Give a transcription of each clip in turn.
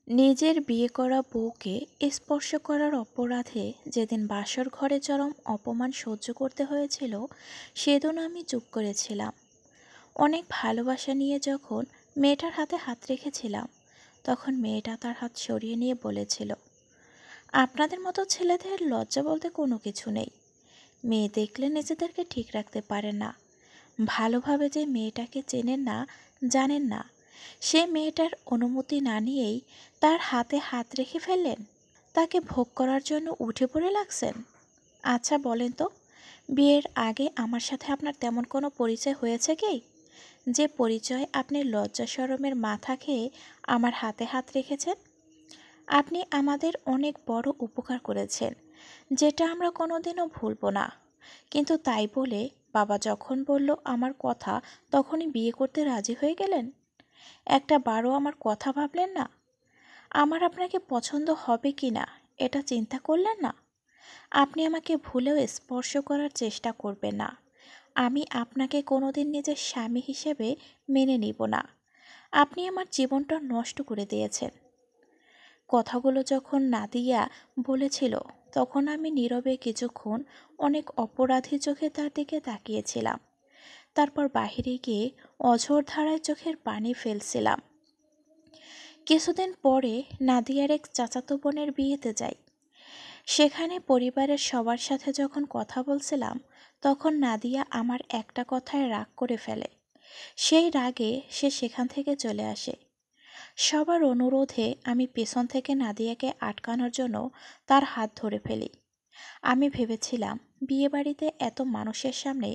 নিজের বিয়ে করা বউকে স্পর্শ করার অপরাধে যেদিন বাসর ঘরে চরম অপমান সহ্য করতে হয়েছিল, সেদিন আমি চুপ করেছিলাম। অনেক ভালোবাসা নিয়ে যখন মেয়েটার হাতে হাত রেখেছিলাম, তখন মেয়েটা তার হাত সরিয়ে নিয়ে বলেছিল, আপনাদের মতো ছেলেদের লজ্জা বলতে কোনো কিছু নেই। মেয়ে দেখলে নিজেদেরকে ঠিক রাখতে পারে না। ভালোভাবে যে মেয়েটাকে চেনেন না, জানেন না, সে মেয়েটার অনুমতি না নিয়েই তার হাতে হাত রেখে ফেললেন। তাকে ভোগ করার জন্য উঠে পড়ে লাগছেন। আচ্ছা বলেন তো, বিয়ের আগে আমার সাথে আপনার তেমন কোনো পরিচয় হয়েছে কি, যে পরিচয় আপনি লজ্জা শরমের মাথা খেয়ে আমার হাতে হাত রেখেছেন? আপনি আমাদের অনেক বড় উপকার করেছেন, যেটা আমরা কোনোদিনও ভুলব না। কিন্তু তাই বলে বাবা যখন বলল আমার কথা, তখনই বিয়ে করতে রাজি হয়ে গেলেন? একটা বারও আমার কথা ভাবলেন না? আমার আপনাকে পছন্দ হবে কি না এটা চিন্তা করলেন না? আপনি আমাকে ভুলেও স্পর্শ করার চেষ্টা করবেন না। আমি আপনাকে কোনোদিন নিজের স্বামী হিসেবে মেনে নিব না। আপনি আমার জীবনটা নষ্ট করে দিয়েছেন। কথাগুলো যখন নাদিয়া বলেছিল, তখন আমি নীরবে কিছুক্ষণ অনেক অপরাধী চোখে তার দিকে তাকিয়েছিলাম। তারপর বাহিরে গিয়ে অঝোর ধারায় চোখের পানি ফেলছিলাম। কিছুদিন পরে নাদিয়ার এক চাচাতো বোনের বিয়েতে যাই। সেখানে পরিবারের সবার সাথে যখন কথা বলছিলাম, তখন নাদিয়া আমার একটা কথায় রাগ করে ফেলে। সেই রাগে সে সেখান থেকে চলে আসে। সবার অনুরোধে আমি পেছন থেকে নাদিয়াকে আটকানোর জন্য তার হাত ধরে ফেলি। আমি ভেবেছিলাম বিয়েবাড়িতে এত মানুষের সামনে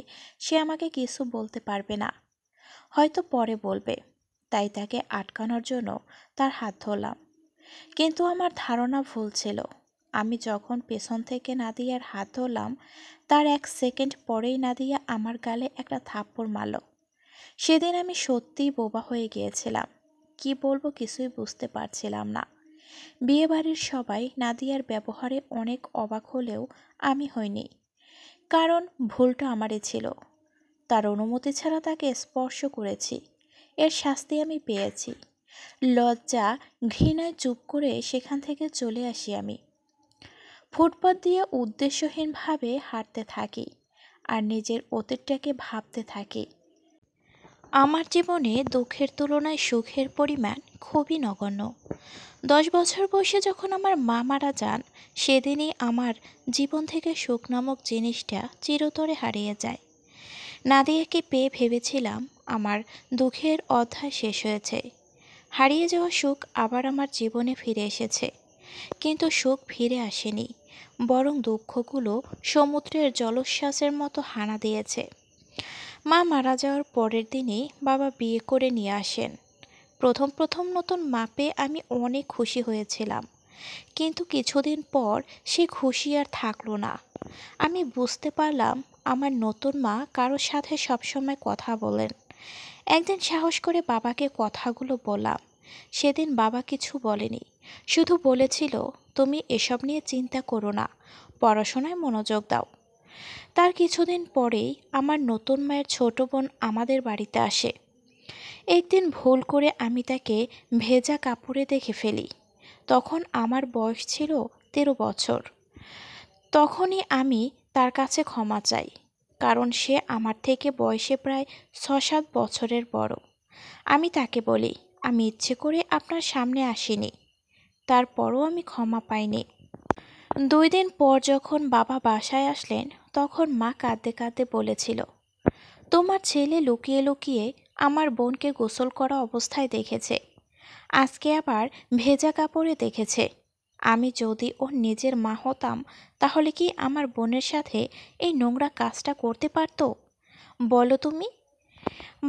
সে আমাকে কিছু বলতে পারবে না, হয়তো পরে বলবে, তাই তাকে আটকানোর জন্য তার হাত ধরলাম। কিন্তু আমার ধারণা ভুল ছিল। আমি যখন পেছন থেকে নাদিয়ার হাত ধরলাম, তার 1 সেকেন্ড পরেই নাদিয়া আমার গালে একটা থাপ্পড় মারল। সেদিন আমি সত্যিই বোবা হয়ে গিয়েছিলাম। কি বলবো কিছুই বুঝতে পারছিলাম না। বিয়েবাড়ির সবাই নাদিয়ার ব্যবহারে অনেক অবাক হলেও আমি হইনি, কারণ ভুলটা আমারই ছিল। তার অনুমতি ছাড়া তাকে স্পর্শ করেছি, এর শাস্তি আমি পেয়েছি। লজ্জা ঘৃণায় চুপ করে সেখান থেকে চলে আসি আমি। ফুটপাত দিয়ে উদ্দেশ্যহীনভাবে হাঁটতে থাকি আর নিজের অতীতটাকে ভাবতে থাকি। আমার জীবনে দুঃখের তুলনায় সুখের পরিমাণ খুবই নগণ্য। 10 বছর বয়সে যখন আমার মা মারা যান, সেদিনই আমার জীবন থেকে সুখ নামক জিনিসটা চিরতরে হারিয়ে যায়। নাদিয়াকে পেয়ে ভেবেছিলাম আমার দুঃখের অধ্যায় শেষ হয়েছে। হারিয়ে যাওয়া সুখ আবার আমার জীবনে ফিরে এসেছে। কিন্তু সুখ ফিরে আসেনি, বরং দুঃখগুলো সমুদ্রের জলোচ্ছ্বাসের মতো হানা দিয়েছে। মা মারা যাওয়ার পরের দিনই বাবা বিয়ে করে নিয়ে আসেন। প্রথম প্রথম নতুন মা পেয়ে আমি অনেক খুশি হয়েছিলাম, কিন্তু কিছুদিন পর সে খুশি আর থাকলো না। আমি বুঝতে পারলাম আমার নতুন মা কারোর সাথে সবসময় কথা বলেন। একদিন সাহস করে বাবাকে কথাগুলো বললাম। সেদিন বাবা কিছু বলেনি, শুধু বলেছিল, তুমি এসব নিয়ে চিন্তা করো না, পড়াশোনায় মনোযোগ দাও। তার কিছুদিন পরেই আমার নতুন মায়ের ছোট বোন আমাদের বাড়িতে আসে। একদিন ভুল করে আমি তাকে ভেজা কাপড়ে দেখে ফেলি। তখন আমার বয়স ছিল 13 বছর। তখনই আমি তার কাছে ক্ষমা চাই, কারণ সে আমার থেকে বয়সে প্রায় 6-7 বছরের বড়। আমি তাকে বলি, আমি ইচ্ছে করে আপনার সামনে আসিনি। তারপরও আমি ক্ষমা পাইনি। 2 দিন পর যখন বাবা বাসায় আসলেন, তখন মা কাঁদতে কাঁদতে বলেছিল, তোমার ছেলে লুকিয়ে লুকিয়ে আমার বোনকে গোসল করা অবস্থায় দেখেছে, আজকে আবার ভেজা কাপড়ে দেখেছে। আমি যদি ওর নিজের মা হতাম, তাহলে কি আমার বোনের সাথে এই নোংরা কাজটা করতে পারতো? বলো তুমি।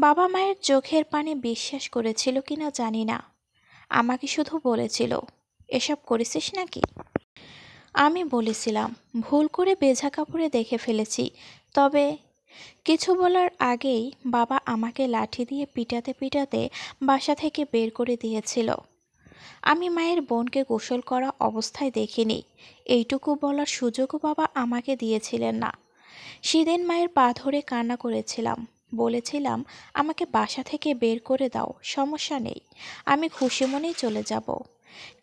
বাবা মায়ের চোখের পানি বিশ্বাস করেছিল কিনা জানি না। আমাকে শুধু বলেছিল, এসব করেছিস নাকি? আমি বলেছিলাম, ভুল করে ভেজা কাপড়ে দেখে ফেলেছি। তবে কিছু বলার আগেই বাবা আমাকে লাঠি দিয়ে পিটাতে পিটাতে বাসা থেকে বের করে দিয়েছিল। আমি মায়ের বোনকে গোসল করা অবস্থায় দেখিনি, এইটুকু বলার সুযোগও বাবা আমাকে দিয়েছিলেন না। সেদিন মায়ের পা ধরে কান্না করেছিলাম। বলেছিলাম আমাকে বাসা থেকে বের করে দাও, সমস্যা নেই, আমি খুশি মনেই চলে যাব,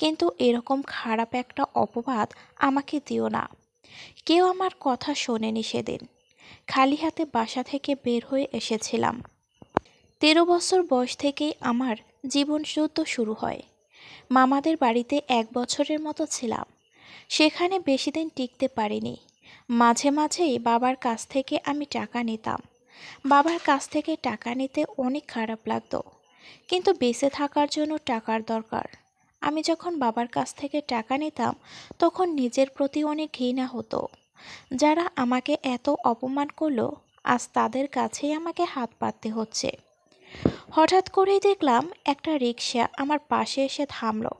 কিন্তু এরকম খারাপ একটা অপবাদ আমাকে দিও না। কেউ আমার কথা শোনেনি সেদিন। খালি হাতে বাসা থেকে বের হয়ে এসেছিলাম। 13 বছর বয়স থেকেই আমার জীবন যুদ্ধ শুরু হয়। মামাদের বাড়িতে 1 বছরের মতো ছিলাম। সেখানে বেশি দিন টিকতে পারিনি। মাঝে মাঝেই বাবার কাছ থেকে আমি টাকা নিতাম। বাবার কাছ থেকে টাকা নিতে অনেক খারাপ লাগতো, কিন্তু বেঁচে থাকার জন্য টাকার দরকার। আমি যখন বাবার কাছ থেকে টাকা নিতাম তখন নিজের প্রতি অনেক ঘৃণা হতো। যারা আমাকে এত অপমান করলো, আজ তাদের কাছেই আমাকে হাত পাততে হচ্ছে। হঠাৎ করেই দেখলাম একটা রিকশা আমার পাশে এসে থামলো।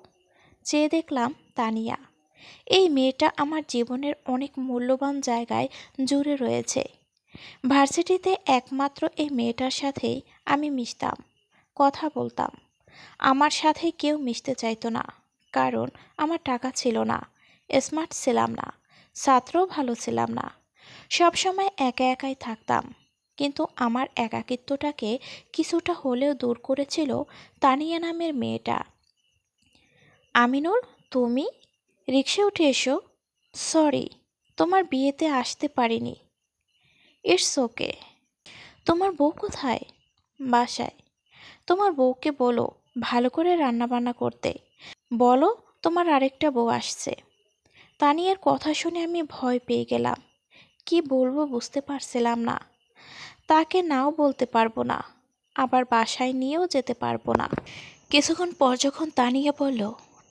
চেয়ে দেখলাম তানিয়া। এই মেয়েটা আমার জীবনের অনেক মূল্যবান জায়গায় জুড়ে রয়েছে। ভার্সিটিতে একমাত্র এই মেয়েটার সাথেই আমি মিশতাম, কথা বলতাম। আমার সাথে কেউ মিশতে চাইতো না, কারণ আমার টাকা ছিল না, স্মার্ট ছিলাম না, ছাত্রও ভালো ছিলাম না। সবসময় একা একাই থাকতাম। কিন্তু আমার একাকিত্বটাকে কিছুটা হলেও দূর করেছিল তানিয়া নামের মেয়েটা। আমিনুল, তুমি? রিকশা উঠে এসো। সরি, তোমার বিয়েতে আসতে পারিনি। It's okay. তোমার বউ কোথায়? বাসায়। তোমার বউকে বলো ভালো করে রান্নাবান্না করতে। বলো তোমার আরেকটা বউ আসছে। তানিয়ার কথা শুনে আমি ভয় পেয়ে গেলাম। কি বলবো বুঝতে পারছিলাম না। তাকে নাও বলতে পারবো না, আবার বাসায় নিয়েও যেতে পারবো না। কিছুক্ষণ পর যখন তানিয়া বলল,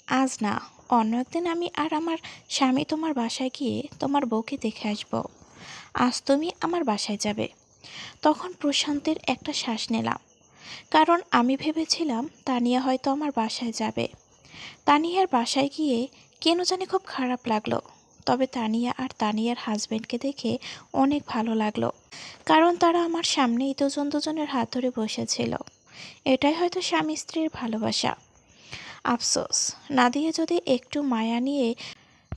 আজ না, অন্য একদিন আমি আর আমার স্বামী তোমার বাসায় গিয়ে তোমার বউকে দেখে আসবো। আজ তুমি আমার বাসায় যাবে। তখন প্রশান্তের একটা শ্বাস নিলাম, কারণ আমি ভেবেছিলাম তানিয়া হয়তো আমার বাসায় যাবে। তানিয়ার বাসায় গিয়ে কেন জানি খুব খারাপ লাগলো। তবে তানিয়া আর তানিয়ার হাজবেন্ডকে দেখে অনেক ভালো লাগলো, কারণ তারা আমার সামনেই দুজন দুজনের হাত ধরে বসেছিল। এটাই হয়তো স্বামী স্ত্রীর ভালোবাসা। আফসোস, নাদিয়া যদি একটু মায়া নিয়ে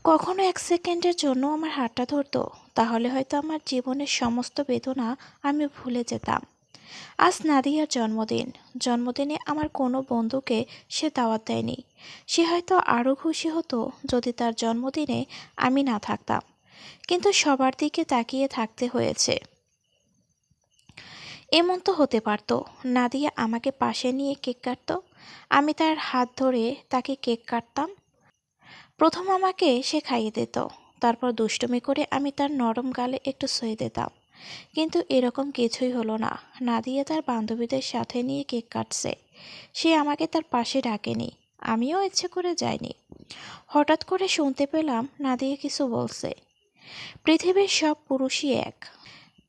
কখনো 1 সেকেন্ডের জন্য আমার হাতটা ধরতো, তাহলে হয়তো আমার জীবনের সমস্ত বেদনা আমি ভুলে যেতাম। আজ নাদিয়ার জন্মদিন। জন্মদিনে আমার কোনো বন্ধুকে সে দাওয়াত দেয়নি। সে হয়তো আরও খুশি হতো যদি তার জন্মদিনে আমি না থাকতাম, কিন্তু সবার দিকে তাকিয়ে থাকতে হয়েছে। এমন তো হতে পারত নাদিয়া আমাকে পাশে নিয়ে কেক কাটত, আমি তার হাত ধরে তাকে কেক কাটতাম। প্রথম আমাকে সে খাইয়ে দিত, তারপর দুষ্টুমি করে আমি তার নরম গালে একটু ছুঁয়ে দিতাম। কিন্তু এরকম কিছুই হলো না। নাদিয়া তার বান্ধবীদের সাথে নিয়ে কেক কাটছে। সে আমাকে তার পাশে ডাকেনি, আমিও ইচ্ছে করে যাইনি। হঠাৎ করে শুনতে পেলাম নাদিয়া কিছু বলছে। পৃথিবীর সব পুরুষই এক।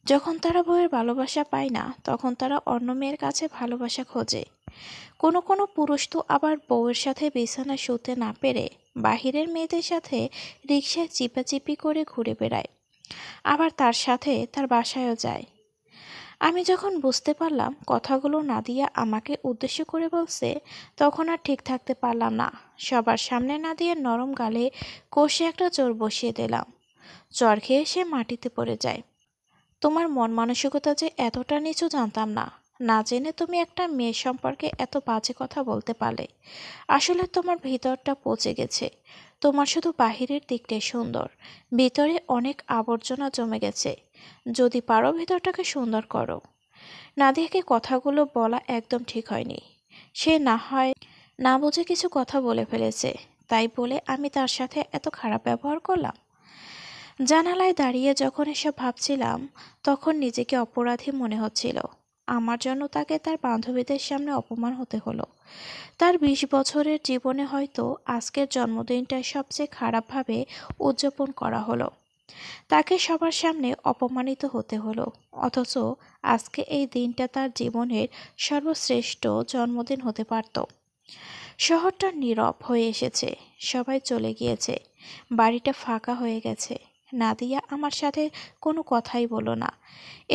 যখন তারা বউয়ের ভালোবাসা পায় না, তখন তারা অন্য মেয়ের কাছে ভালোবাসা খোঁজে। কোনো কোনো পুরুষ তো আবার বউয়ের সাথে বিছানায় শুতে না পেরে বাহিরের মেয়েদের সাথে রিকশায় চিপাচিপি করে ঘুরে বেড়ায়, আবার তার সাথে তার বাসায়ও যায়। আমি যখন বুঝতে পারলাম কথাগুলো নাদিয়া আমাকে উদ্দেশ্য করে বলছে, তখন আর ঠিক থাকতে পারলাম না। সবার সামনে নাদিয়ার নরম গালে কষে একটা চোর বসিয়ে দিলাম। চর খেয়ে সে মাটিতে পড়ে যায়। তোমার মন মানসিকতা যে এতটা নিচু জানতাম না। না জেনে তুমি একটা মেয়ে সম্পর্কে এত বাজে কথা বলতে পারলে। আসলে তোমার ভিতরটা পচে গেছে। তোমার শুধু বাহিরের দিকটাই সুন্দর, ভিতরে অনেক আবর্জনা জমে গেছে। যদি পারো ভিতরটাকে সুন্দর করো। নাদিয়াকে কথাগুলো বলা একদম ঠিক হয়নি। সে না হয় না বুঝে কিছু কথা বলে ফেলেছে, তাই বলে আমি তার সাথে এত খারাপ ব্যবহার করলাম। জানালায় দাঁড়িয়ে যখন এসব ভাবছিলাম, তখন নিজেকে অপরাধী মনে হচ্ছিল। আমার জন্য তাকে তার বান্ধবীদের সামনে অপমান হতে হলো। তার 20 বছরের জীবনে হয়তো আজকের জন্মদিনটাই সবচেয়ে খারাপভাবে উদযাপন করা হলো। তাকে সবার সামনে অপমানিত হতে হলো, অথচ আজকে এই দিনটা তার জীবনের সর্বশ্রেষ্ঠ জন্মদিন হতে পারত। শহরটা নীরব হয়ে এসেছে, সবাই চলে গিয়েছে, বাড়িটা ফাঁকা হয়ে গেছে। নাদিয়া আমার সাথে কোনো কথাই বলো না।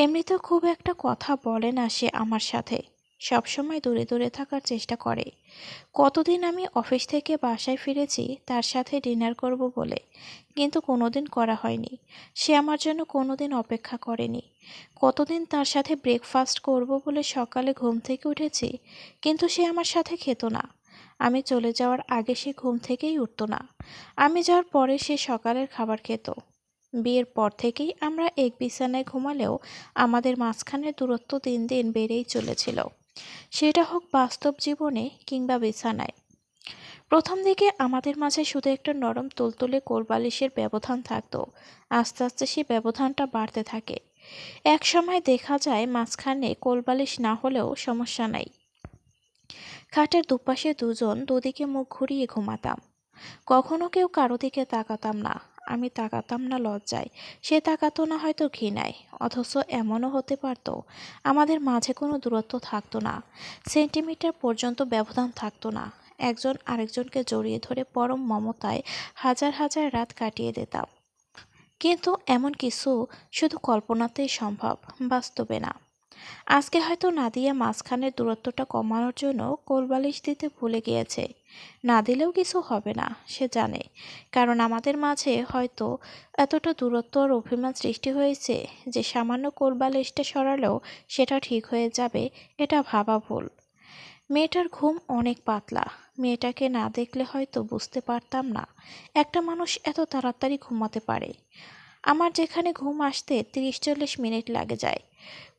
এমনিতেও খুব একটা কথা বলে না সে আমার সাথে। সবসময় দূরে দূরে থাকার চেষ্টা করে। কতদিন আমি অফিস থেকে বাসায় ফিরেছি তার সাথে ডিনার করব বলে, কিন্তু কোনোদিন করা হয়নি। সে আমার জন্য কোনোদিন অপেক্ষা করেনি। কতদিন তার সাথে ব্রেকফাস্ট করব বলে সকালে ঘুম থেকে উঠেছি, কিন্তু সে আমার সাথে খেত না। আমি চলে যাওয়ার আগে সে ঘুম থেকেই উঠত না। আমি যাওয়ার পরে সে সকালের খাবার খেত। বিয়ের পর থেকেই আমরা এক বিছানায় ঘুমালেও আমাদের মাঝখানের দূরত্ব দিন দিন বেড়েই চলেছিল, সেটা হোক বাস্তব জীবনে কিংবা বিছানায়। প্রথম দিকে আমাদের মাঝে শুধু একটা নরম তুলতুলে কোলবালিশের ব্যবধান থাকতো। আস্তে আস্তে সেই ব্যবধানটা বাড়তে থাকে। এক সময় দেখা যায় মাঝখানে কোলবালিশ না হলেও সমস্যা নাই, খাটের দুপাশে দুজন দুদিকে মুখ ঘুরিয়ে ঘুমাতাম। কখনো কেউ কারো দিকে তাকাতাম না। আমি তাকাতাম না লজ্জায়, সে তাকাতো না হয়তো ঘৃণায়। অথচ এমনও হতে পারত আমাদের মাঝে কোনো দূরত্ব থাকতো না, সেন্টিমিটার পর্যন্ত ব্যবধান থাকতো না। একজন আরেকজনকে জড়িয়ে ধরে পরম মমতায় হাজার হাজার রাত কাটিয়ে দিতাম। কিন্তু এমন কিছু শুধু কল্পনাতেই সম্ভব, বাস্তবে না। আজকে হয়তো নাদিয়া মাঝখানের দূরত্বটা কমানোর জন্য কোলবালিশ দিতে ভুলে গিয়েছে। না দিলেও কিছু হবে না, সে জানে। কারণ আমাদের মাঝে হয়তো এতটা দূরত্ব আর অভিমান সৃষ্টি হয়েছে যে সামান্য কোলবালিশটা সরালেও সেটা ঠিক হয়ে যাবে, এটা ভাবা ভুল। মেয়েটার ঘুম অনেক পাতলা। মেয়েটাকে না দেখলে হয়তো বুঝতে পারতাম না একটা মানুষ এত তাড়াতাড়ি ঘুমাতে পারে। আমার যেখানে ঘুম আসতে ৩০-৪০ মিনিট লাগে যায়,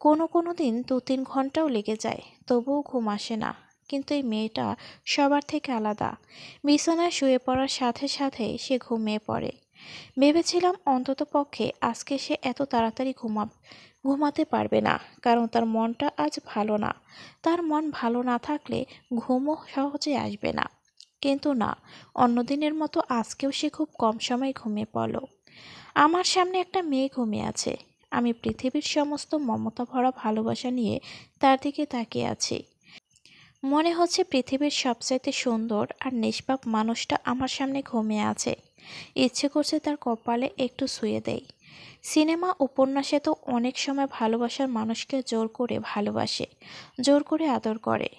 কোনো দিন ২-৩ ঘন্টাও লেগে যায়, তবুও ঘুম আসে না। কিন্তু এই মেয়েটা সবার থেকে আলাদা। বিছানায় শুয়ে পড়ার সাথে সাথে সে ঘুমিয়ে পড়ে। ভেবেছিলাম অন্ততপক্ষে আজকে সে এত তাড়াতাড়ি ঘুমাতে পারবে না, কারণ তার মনটা আজ ভালো না। তার মন ভালো না থাকলে ঘুমও সহজে আসবে না। কিন্তু না, অন্যদিনের মতো আজকেও সে খুব কম সময় ঘুমিয়ে পড়ল। আমার সামনে একটা মেয়ে ঘুমিয়ে আছে। আমি পৃথিবীর সমস্ত মমতা ভরা ভালোবাসা নিয়ে তার দিকে তাকিয়ে আছি। মনে হচ্ছে পৃথিবীর সবচাইতে সুন্দর আর নিষ্পাপ মানুষটা আমার সামনে ঘুমিয়ে আছে। ইচ্ছে করছে তার কপালে একটু ছুঁয়ে দেই। সিনেমা উপন্যাসে তো অনেক সময় ভালোবাসার মানুষকে জোর করে ভালোবাসে, জোর করে আদর করে।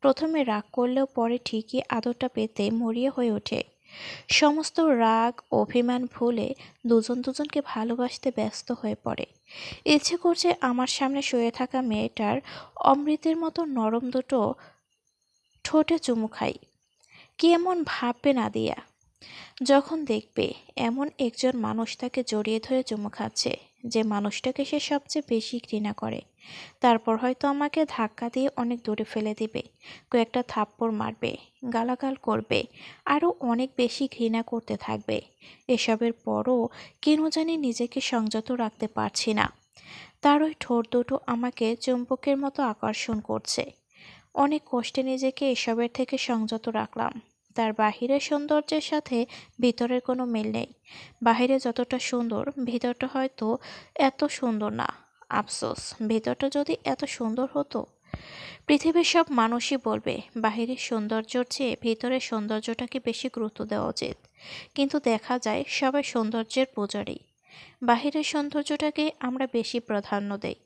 প্রথমে রাগ করলেও পরে ঠিকই আদরটা পেতে মরিয়া হয়ে ওঠে। সমস্ত রাগ অভিমান ভুলে দুজন দুজনকে ভালোবাসতে ব্যস্ত হয়ে পড়ে। ইচ্ছে করছে আমার সামনে শুয়ে থাকা মেয়েটার অমৃতের মতো নরম দুটো ঠোঁটে চুমু খাই। কি এমন ভাববে নাদিয়া যখন দেখবে এমন একজন মানুষ তাকে জড়িয়ে ধরে চুমু খাচ্ছে, যে মানুষটাকে সে সবচেয়ে বেশি ঘৃণা করে। তারপর হয়তো আমাকে ধাক্কা দিয়ে অনেক দূরে ফেলে দিবে, কয়েকটা থাপ্পড় মারবে, গালাগাল করবে, আরও অনেক বেশি ঘৃণা করতে থাকবে। এসবের পরও কেন জানি নিজেকে সংযত রাখতে পারছি না। তার ওই ঠোঁট দুটো আমাকে চুম্বকের মতো আকর্ষণ করছে। অনেক কষ্টে নিজেকে এসবের থেকে সংযত রাখলাম। তার বাহিরের সৌন্দর্যের সাথে ভিতরের কোনো মিল নেই। বাহিরে যতটা সুন্দর, ভিতরটা হয়তো এত সুন্দর না। আফসোস, ভিতরটা যদি এত সুন্দর হতো। পৃথিবীর সব মানুষই বলবে বাহিরের সৌন্দর্যের চেয়ে ভিতরের সৌন্দর্যটাকে বেশি গুরুত্ব দেওয়া উচিত। কিন্তু দেখা যায় সবাই সৌন্দর্যের পূজারী। বাহিরের সৌন্দর্যটাকে আমরা বেশি প্রাধান্য দেই।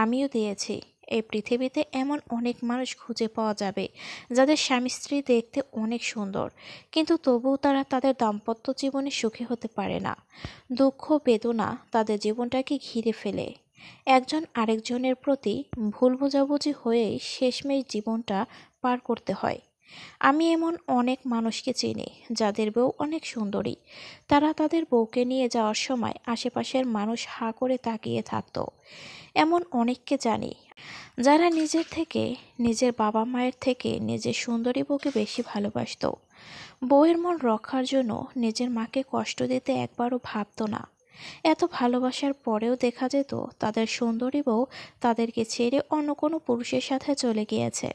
আমিও দিয়েছি। এই পৃথিবীতে এমন অনেক মানুষ খুঁজে পাওয়া যাবে যাদের স্বামী স্ত্রী দেখতে অনেক সুন্দর, কিন্তু তবুও তারা তাদের দাম্পত্য জীবনে সুখী হতে পারে না। দুঃখ বেদনা তাদের জীবনটাকে ঘিরে ফেলে। একজন আরেকজনের প্রতি ভুল বোঝাবুঝি হয়েই শেষমেশ জীবনটা পার করতে হয়। আমি এমন অনেক মানুষকে চিনি যাদের বউ অনেক সুন্দরী। তারা তাদের বউকে নিয়ে যাওয়ার সময় আশেপাশের মানুষ হাঁ করে তাকিয়ে থাকতো। এমন অনেককে জানি যারা নিজের থেকে, নিজের বাবা মায়ের থেকে নিজের সুন্দরী বউকে বেশি ভালোবাসতো। বউয়ের মন রক্ষার জন্য নিজের মাকে কষ্ট দিতে একবারও ভাবতো না। এত ভালোবাসার পরেও দেখা যেত তাদের সুন্দরী বউ তাদেরকে ছেড়ে অন্য কোনো পুরুষের সাথে চলে গিয়েছে।